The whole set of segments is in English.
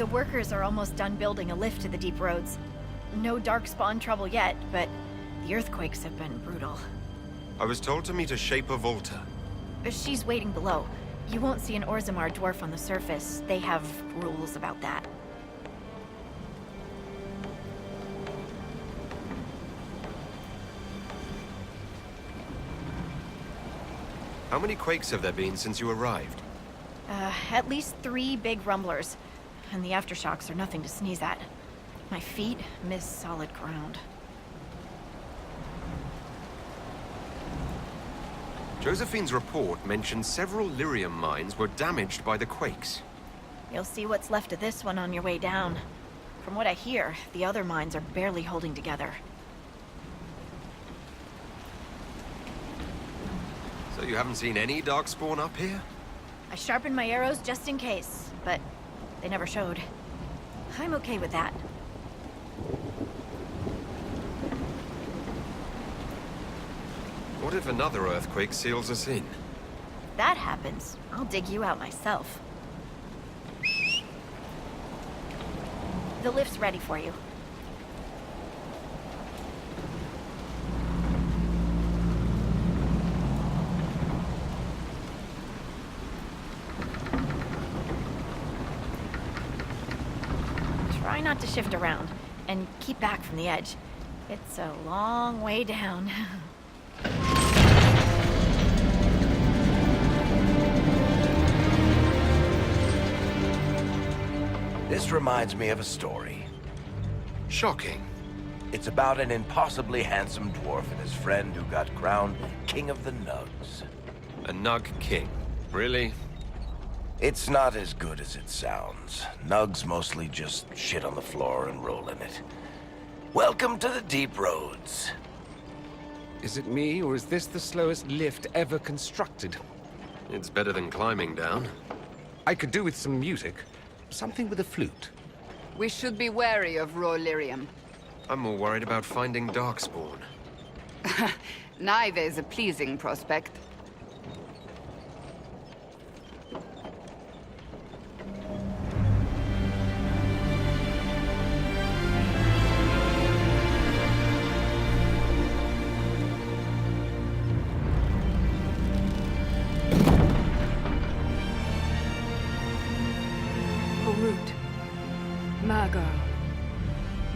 The workers are almost done building a lift to the deep roads. No darkspawn trouble yet, but the earthquakes have been brutal. I was told to meet a Shaper Volta. She's waiting below. You won't see an Orzammar dwarf on the surface. They have rules about that. How many quakes have there been since you arrived? At least 3 big rumblers. And the aftershocks are nothing to sneeze at. My feet miss solid ground. Josephine's report mentioned several lyrium mines were damaged by the quakes. You'll see what's left of this one on your way down. From what I hear, the other mines are barely holding together. So you haven't seen any darkspawn up here? I sharpened my arrows just in case, but they never showed. I'm okay with that. What if another earthquake seals us in? If that happens, I'll dig you out myself. The lift's ready for you. Try not to shift around, and keep back from the edge. It's a long way down. This reminds me of a story. Shocking. It's about an impossibly handsome dwarf and his friend who got crowned King of the Nugs. A Nug King. Really? It's not as good as it sounds. Nugs mostly just shit on the floor and roll in it. Welcome to the deep roads. Is it me, or is this the slowest lift ever constructed? It's better than climbing down. I could do with some music. Something with a flute. We should be wary of raw lyrium. I'm more worried about finding darkspawn. Neither is a pleasing prospect.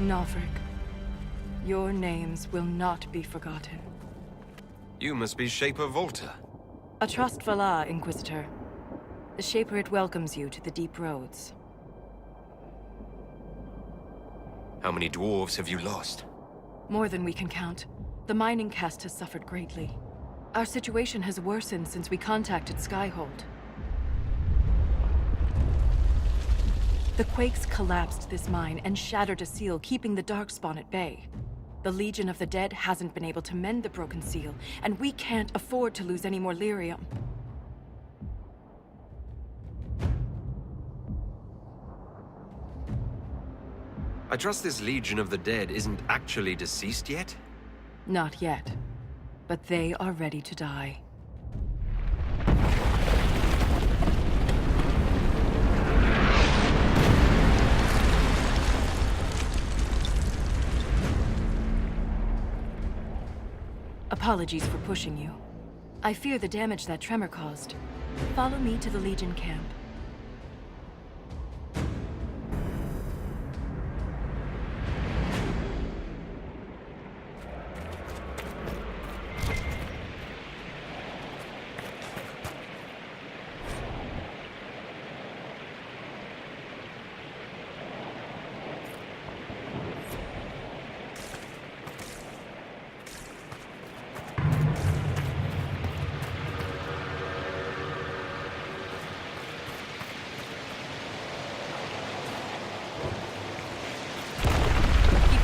Nalfric, your names will not be forgotten. You must be Shaper Volta. A trust Valar, Inquisitor. The Shaper it welcomes you to the deep roads. How many dwarves have you lost? More than we can count. The mining caste has suffered greatly. Our situation has worsened since we contacted Skyhold. The quakes collapsed this mine and shattered a seal, keeping the Darkspawn at bay. The Legion of the Dead hasn't been able to mend the broken seal, and we can't afford to lose any more lyrium. I trust this Legion of the Dead isn't actually deceased yet? Not yet. But they are ready to die. Apologies for pushing you. I fear the damage that tremor caused. Follow me to the Legion camp.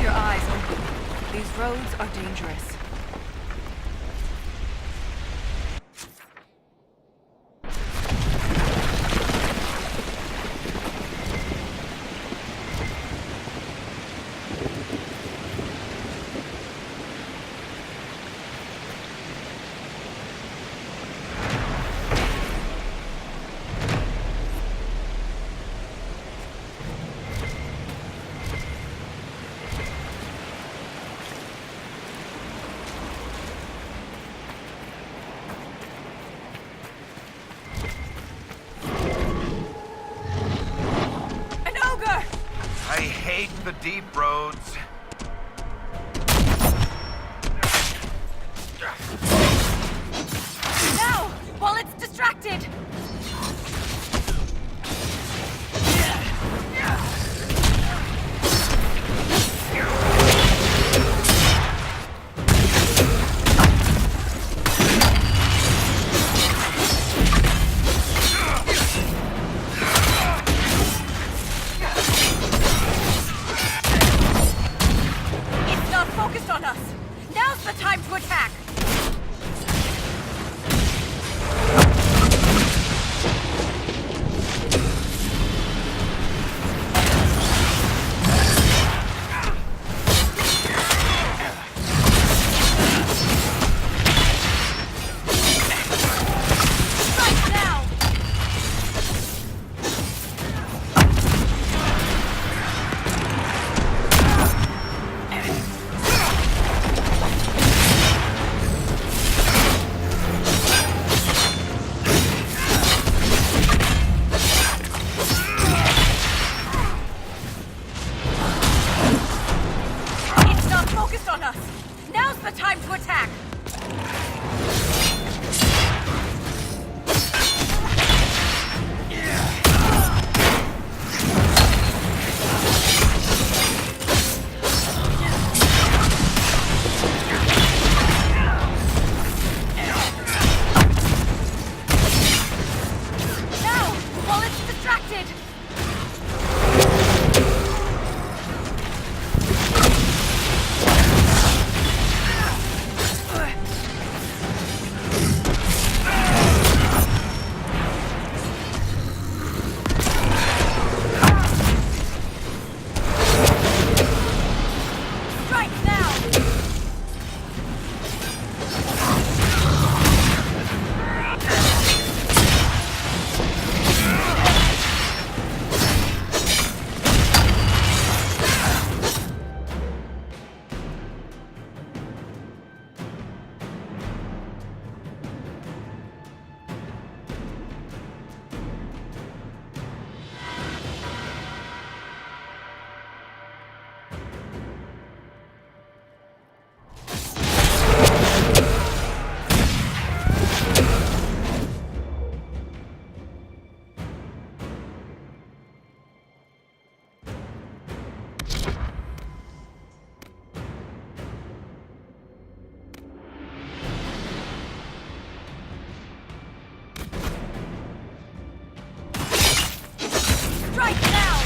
Your eyes open. These roads are dangerous. deep roads. Now, while it's distracted! It's not focused on us! Now's the time to attack! Strike now! It's not focused on us! Now's the time to attack! Now, while it's distracted! Strike now! Strike now!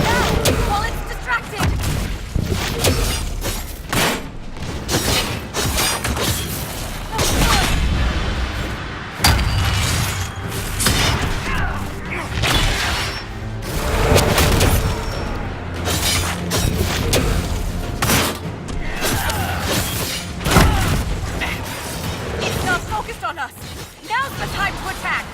Now, while it's distracted! It's not focused on us! Now's the time to attack!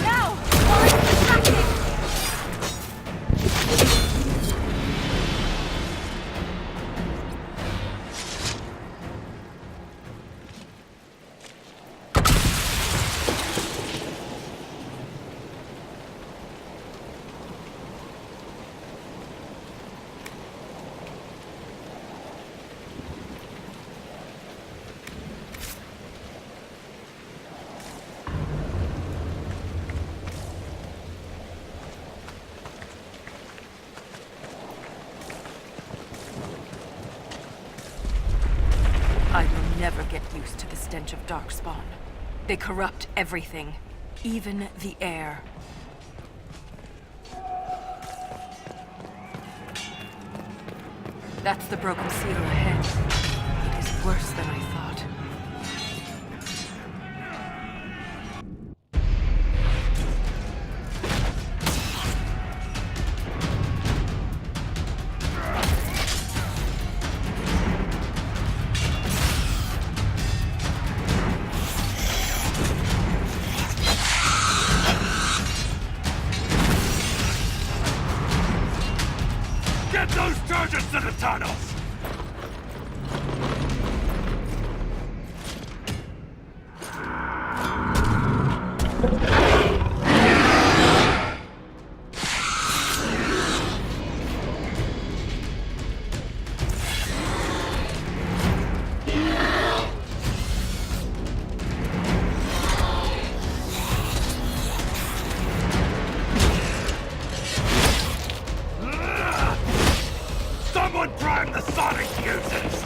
Now, while it's distracted! I will never get used to the stench of darkspawn. They corrupt everything, even the air. That's the broken seal ahead. It is worse than I thought. charges to the tunnels! Someone prime the sonic fuses!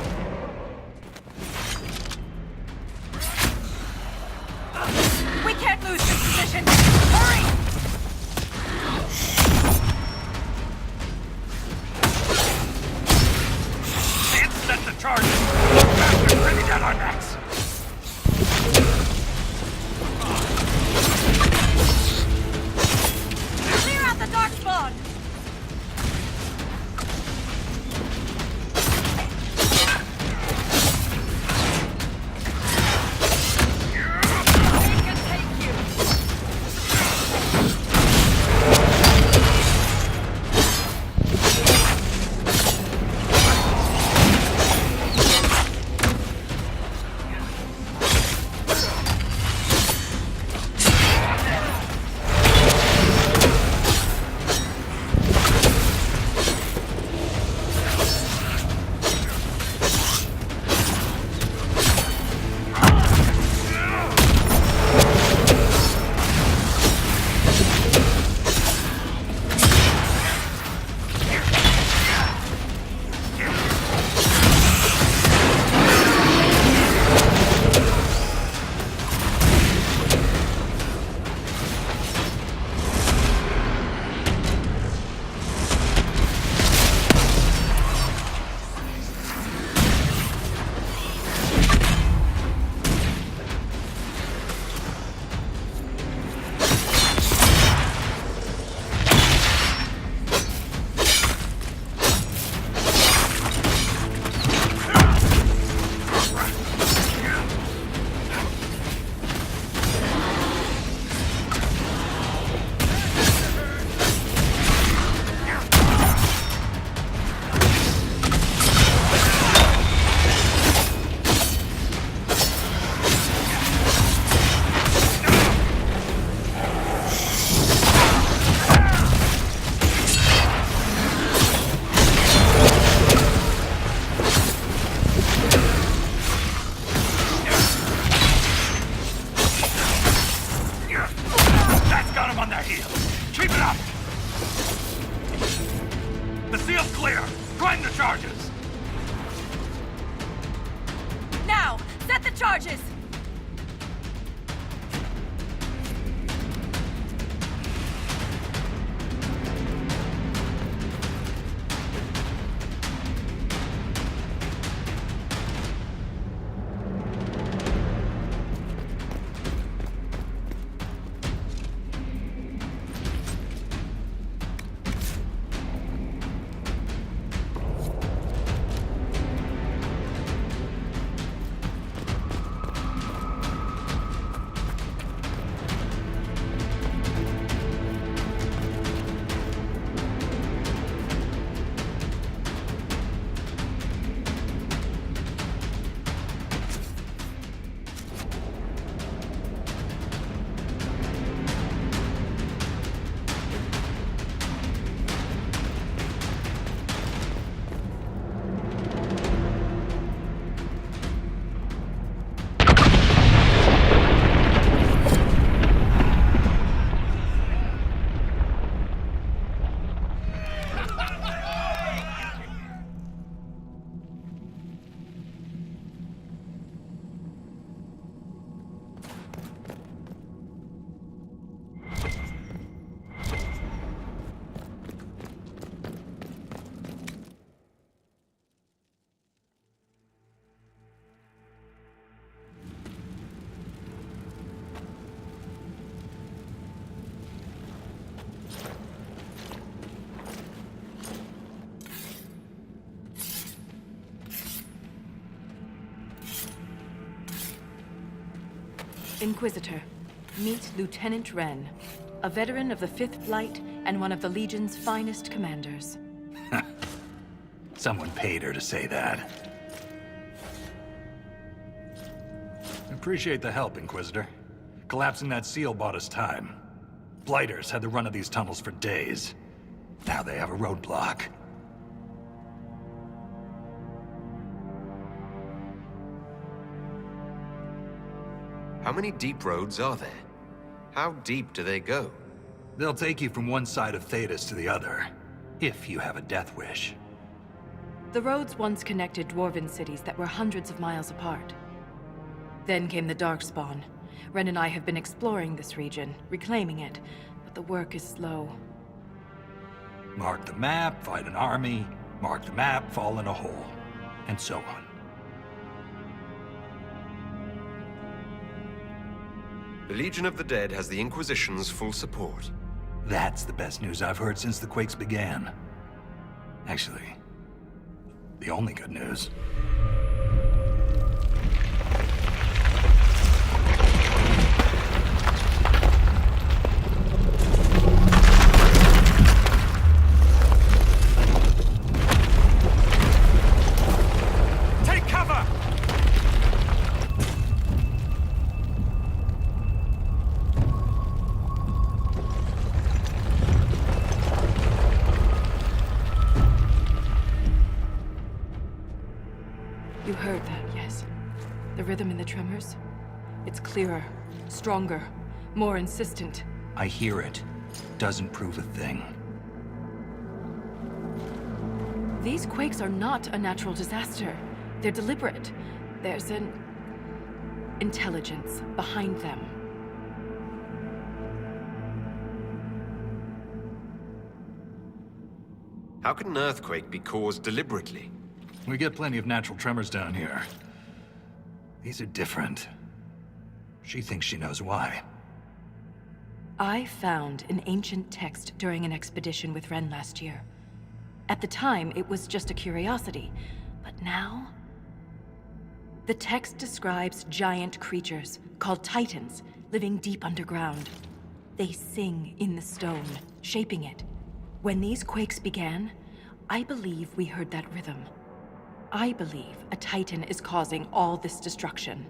We can't lose this position! Hurry! Can't set the charges! Bastards ready down our necks! Clear out the dark spawn! charges! Inquisitor, meet Lieutenant Wren, a veteran of the 5th Flight and one of the Legion's finest commanders. Someone paid her to say that. Appreciate the help, Inquisitor. Collapsing that seal bought us time. Blighters had the run of these tunnels for days. Now they have a roadblock. How many deep roads are there? How deep do they go? They'll take you from one side of Thetis to the other, if you have a death wish. The roads once connected dwarven cities that were hundreds of miles apart. Then came the Darkspawn. Ren and I have been exploring this region, reclaiming it, but the work is slow. Mark the map, fight an army. Mark the map, fall in a hole. And so on. The Legion of the Dead has the Inquisition's full support. That's the best news I've heard since the Quakes began. Actually, the only good news. Take cover! You heard that, yes? The rhythm in the tremors? It's clearer, stronger, more insistent. I hear it. Doesn't prove a thing. These quakes are not a natural disaster. They're deliberate. There's an intelligence behind them. How can an earthquake be caused deliberately? We get plenty of natural tremors down here. These are different. She thinks she knows why. I found an ancient text during an expedition with Ren last year. At the time, it was just a curiosity, but now... The text describes giant creatures, called Titans, living deep underground. They sing in the stone, shaping it. When these quakes began, I believe we heard that rhythm. I believe a Titan is causing all this destruction.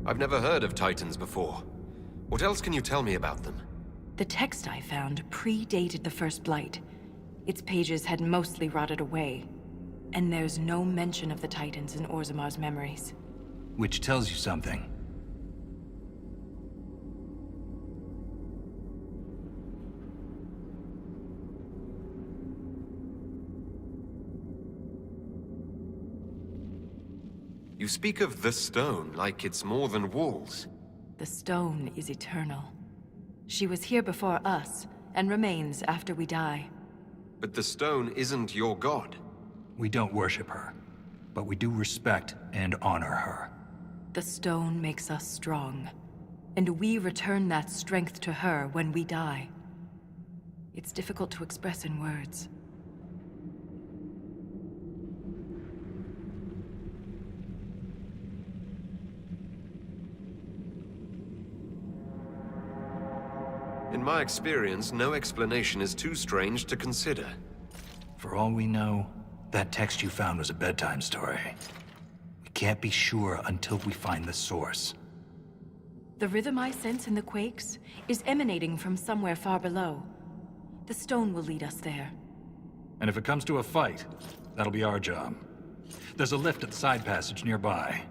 I've never heard of Titans before. What else can you tell me about them? The text I found predated the First Blight. Its pages had mostly rotted away. And there's no mention of the Titans in Orzamar's memories. Which tells you something. You speak of the stone like it's more than walls. The stone is eternal. She was here before us, and remains after we die. But the stone isn't your god. We don't worship her, but we do respect and honor her. The stone makes us strong, and we return that strength to her when we die. It's difficult to express in words. In my experience, no explanation is too strange to consider. For all we know, that text you found was a bedtime story. We can't be sure until we find the source. The rhythm I sense in the quakes is emanating from somewhere far below. The stone will lead us there. And if it comes to a fight, that'll be our job. There's a lift at the side passage nearby.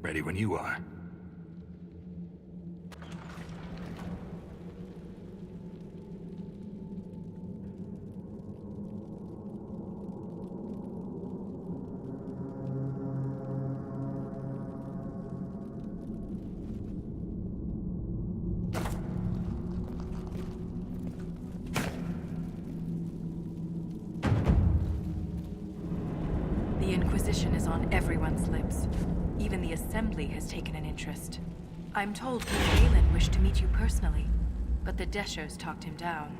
Ready when you are. The Inquisition is on everyone's lips. Even the Assembly has taken an interest. I'm told King Galen wished to meet you personally, but the Deshers talked him down.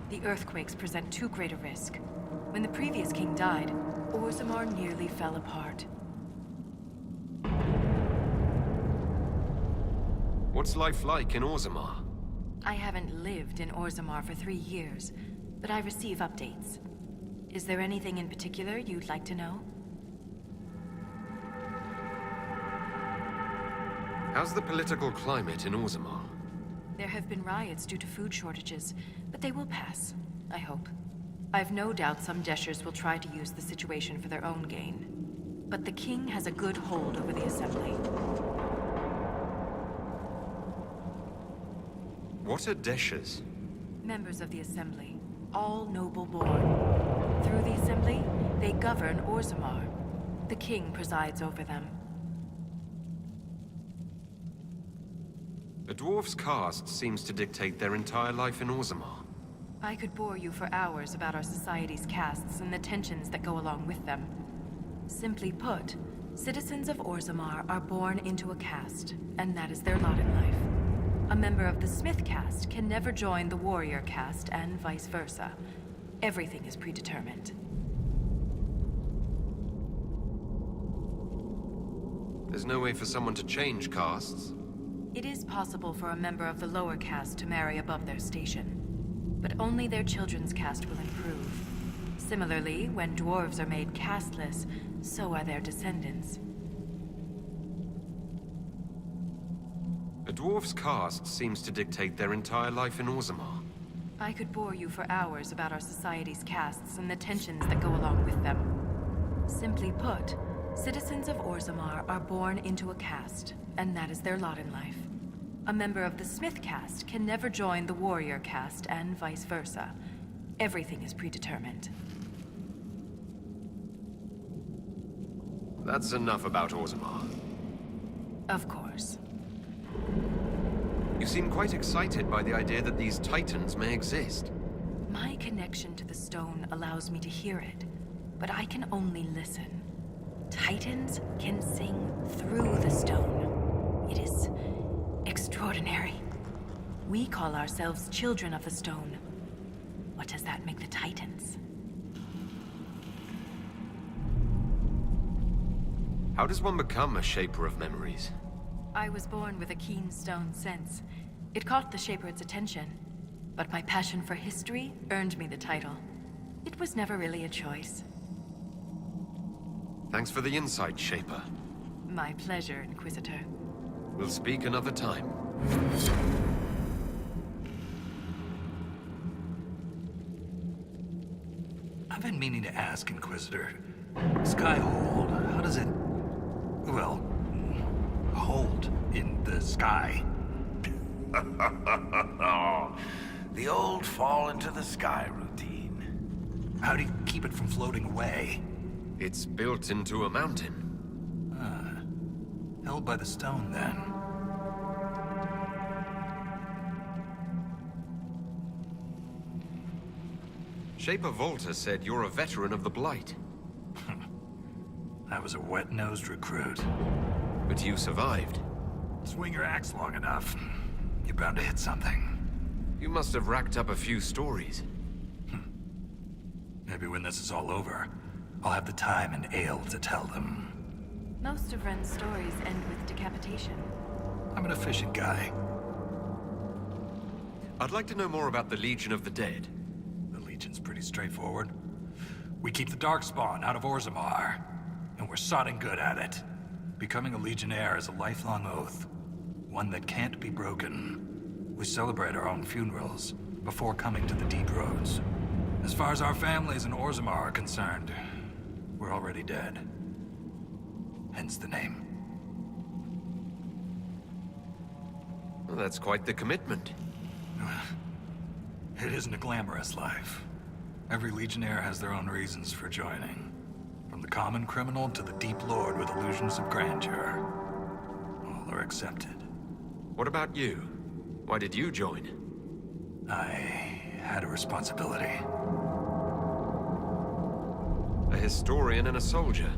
The earthquakes present too great a risk. When the previous king died, Orzammar nearly fell apart. What's life like in Orzammar? I haven't lived in Orzammar for 3 years, but I receive updates. Is there anything in particular you'd like to know? How's the political climate in Orzammar? There have been riots due to food shortages, but they will pass, I hope. I've no doubt some Deshers will try to use the situation for their own gain. But the king has a good hold over the assembly. What are Deshers? Members of the assembly, all noble born. Through the assembly, they govern Orzammar. The king presides over them. A dwarf's caste seems to dictate their entire life in Orzammar. I could bore you for hours about our society's castes and the tensions that go along with them. Simply put, citizens of Orzammar are born into a caste, and that is their lot in life. A member of the Smith caste can never join the warrior caste, and vice versa. Everything is predetermined. There's no way for someone to change castes. It is possible for a member of the lower caste to marry above their station, but only their children's caste will improve. Similarly, when dwarves are made casteless, so are their descendants. A dwarf's caste seems to dictate their entire life in Orzammar. I could bore you for hours about our society's castes and the tensions that go along with them. Simply put, citizens of Orzammar are born into a caste, and that is their lot in life. A member of the Smith caste can never join the warrior caste, and vice versa. Everything is predetermined. That's enough about Orzammar. Of course. You seem quite excited by the idea that these titans may exist. My connection to the stone allows me to hear it, but I can only listen. Titans can sing through the stone. It is extraordinary. We call ourselves children of the stone. What does that make the Titans? How does one become a shaper of memories? I was born with a keen stone sense. It caught the Shaper's attention, but my passion for history earned me the title. It was never really a choice. Thanks for the insight, Shaper. My pleasure, Inquisitor. We'll speak another time. I've been meaning to ask, Inquisitor. Skyhold, how does it... well... hold in the sky? The old fall into the sky routine. How do you keep it from floating away? It's built into a mountain. Held by the stone, then. Shaper Volta said you're a veteran of the Blight. I was a wet-nosed recruit. But you survived. Swing your axe long enough, you're bound to hit something. You must have racked up a few stories. Maybe when this is all over, I'll have the time and ale to tell them. Most of Ren's stories end with decapitation. I'm an efficient guy. I'd like to know more about the Legion of the Dead. The Legion's pretty straightforward. We keep the Darkspawn out of Orzammar, and we're sodding good at it. Becoming a Legionnaire is a lifelong oath, one that can't be broken. We celebrate our own funerals before coming to the Deep Roads. As far as our families in Orzammar are concerned, we're already dead. Hence the name. Well, that's quite the commitment. It isn't a glamorous life. Every Legionnaire has their own reasons for joining. From the common criminal to the deep lord with illusions of grandeur. All are accepted. What about you? Why did you join? I had a responsibility. A historian and a soldier.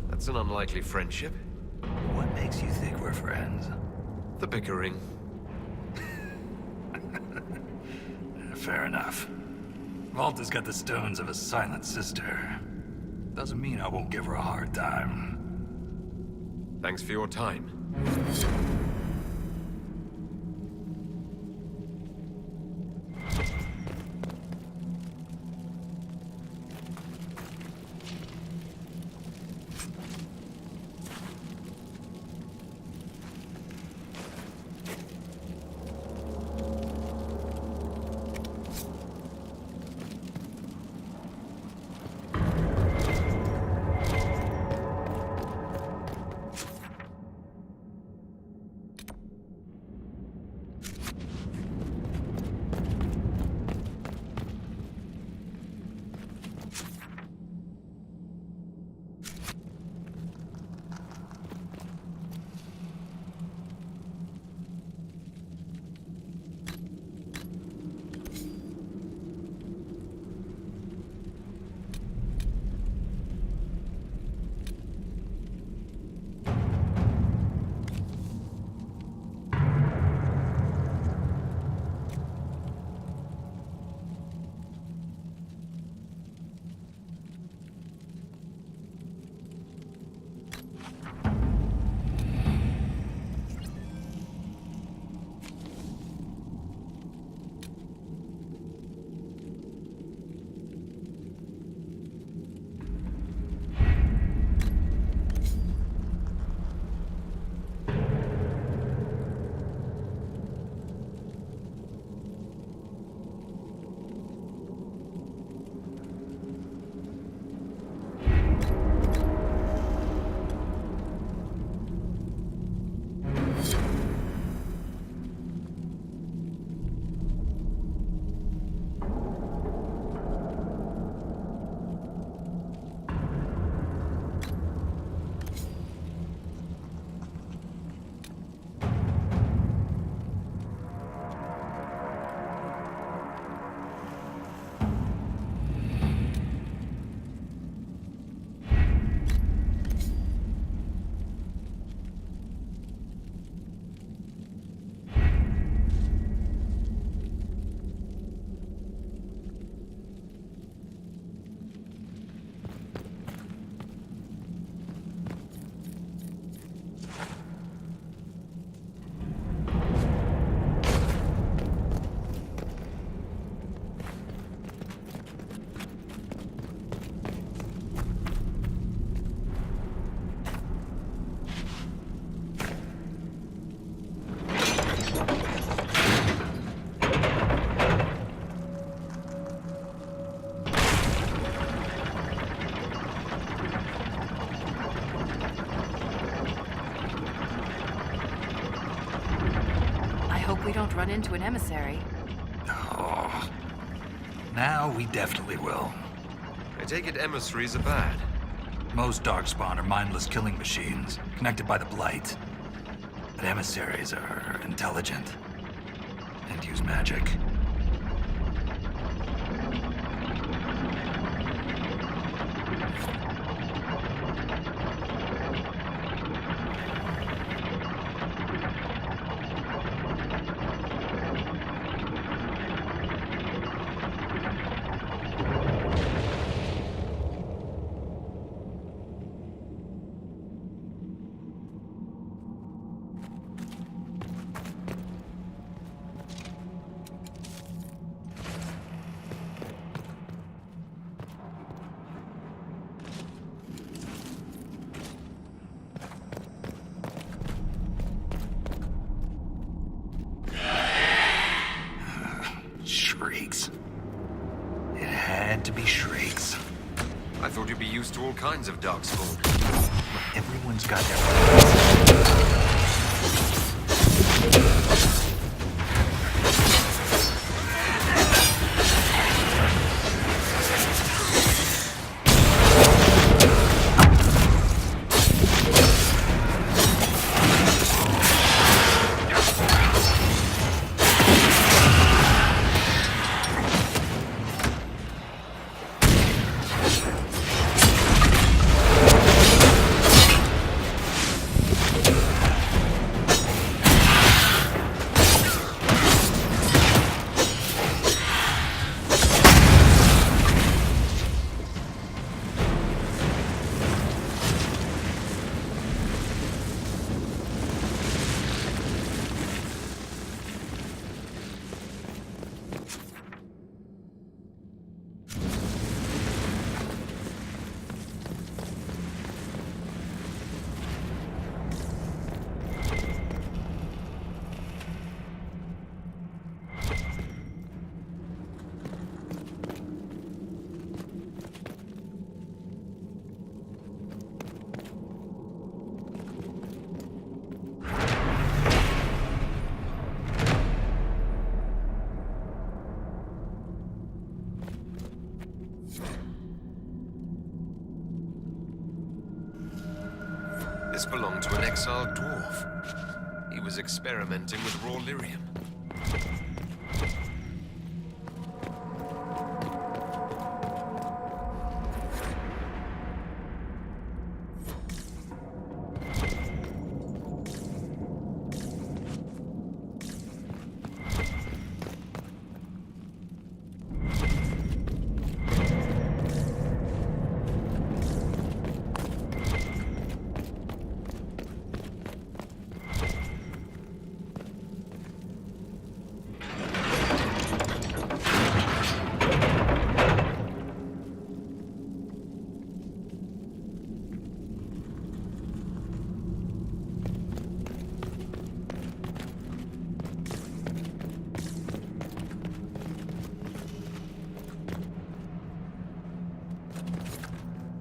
That's an unlikely friendship. What makes you think we're friends? The bickering. Fair enough. Volta's got the stones of a silent sister. Doesn't mean I won't give her a hard time. Thanks for your time. we don't run into an emissary. Oh. Now we definitely will. I take it emissaries are bad. Most Darkspawn are mindless killing machines, connected by the Blight. But emissaries are intelligent and use magic. Shrieks. It had to be shrieks. I thought you'd be used to all kinds of darkspawn. Everyone's got their... This belonged to an exiled dwarf. He was experimenting with raw lyrium.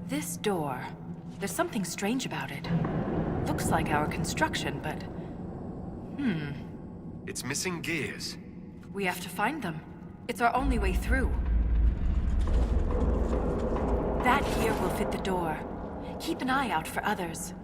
This door, there's something strange about it. Looks like our construction, but... It's missing gears. We have to find them. It's our only way through. That gear will fit the door. Keep an eye out for others.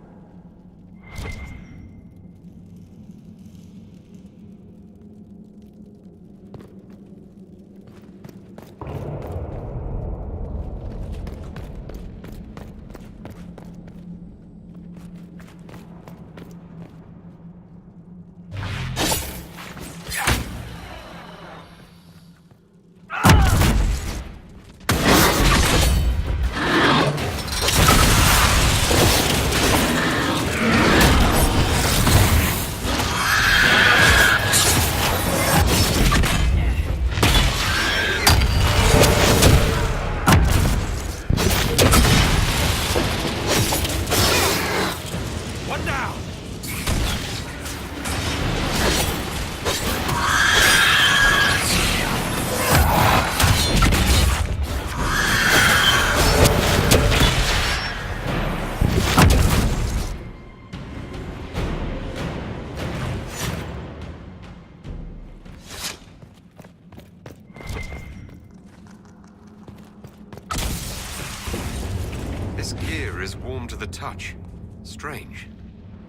cylinder is warm to the touch. Strange.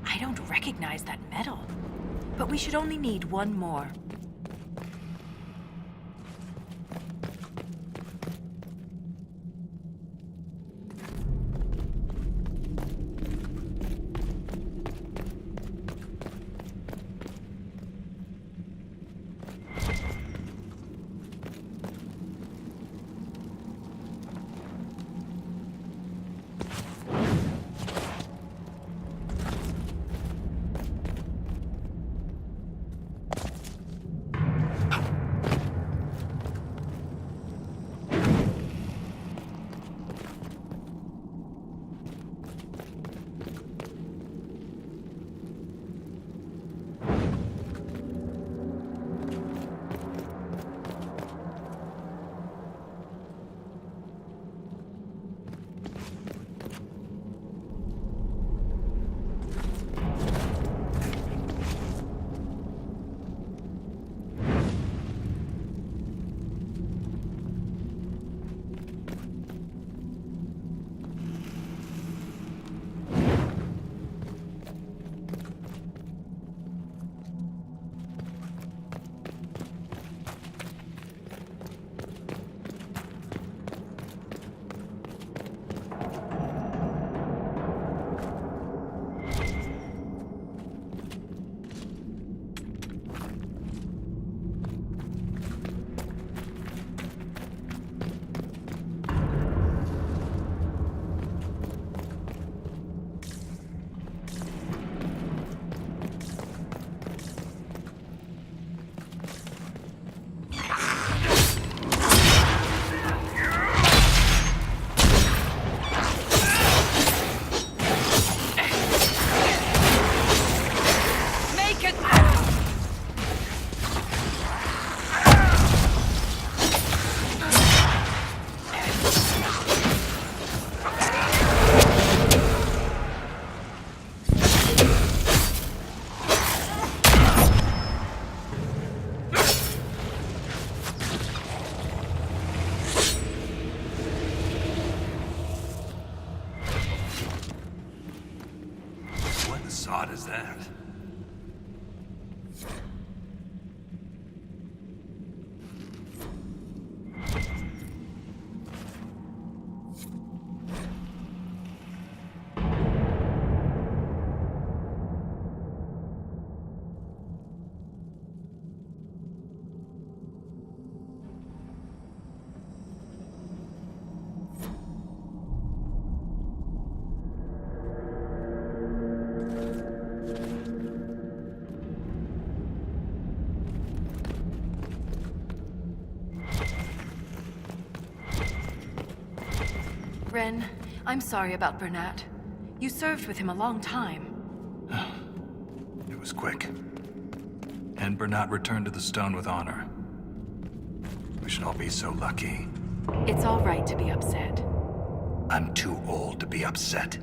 I don't recognize that metal. But we should only need one more. What is that? Ren, I'm sorry about Bernat. You served with him a long time. It was quick. And Bernat returned to the stone with honor. We should all be so lucky. It's all right to be upset. I'm too old to be upset.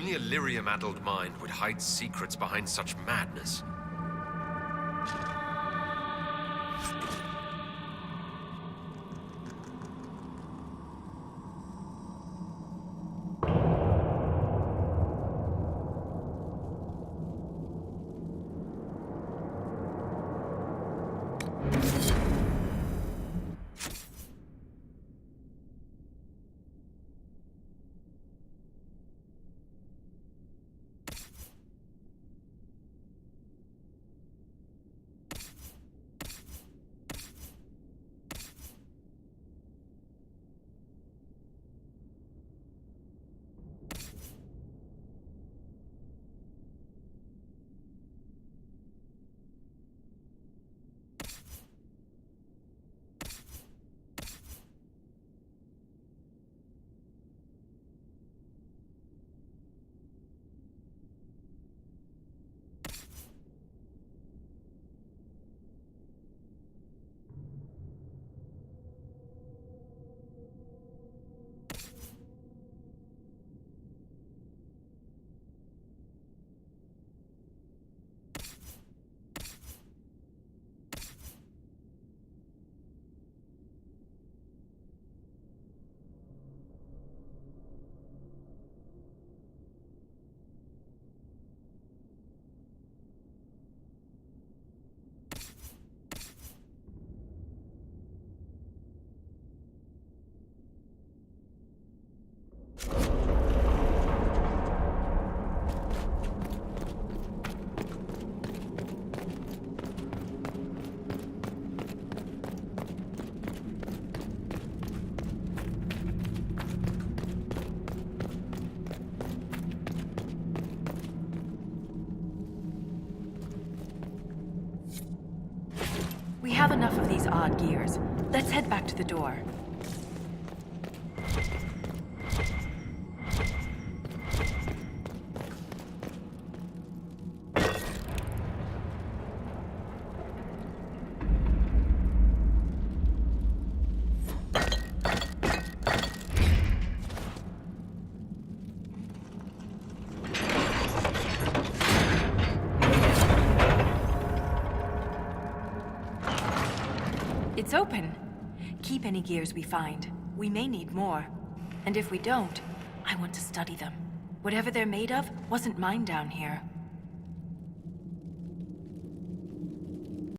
Only a lyrium-addled mind would hide secrets behind such madness. We have enough of these odd gears. Let's head back to the door. It's open. Keep any gears we find. We may need more. And if we don't, I want to study them. Whatever they're made of wasn't mine down here.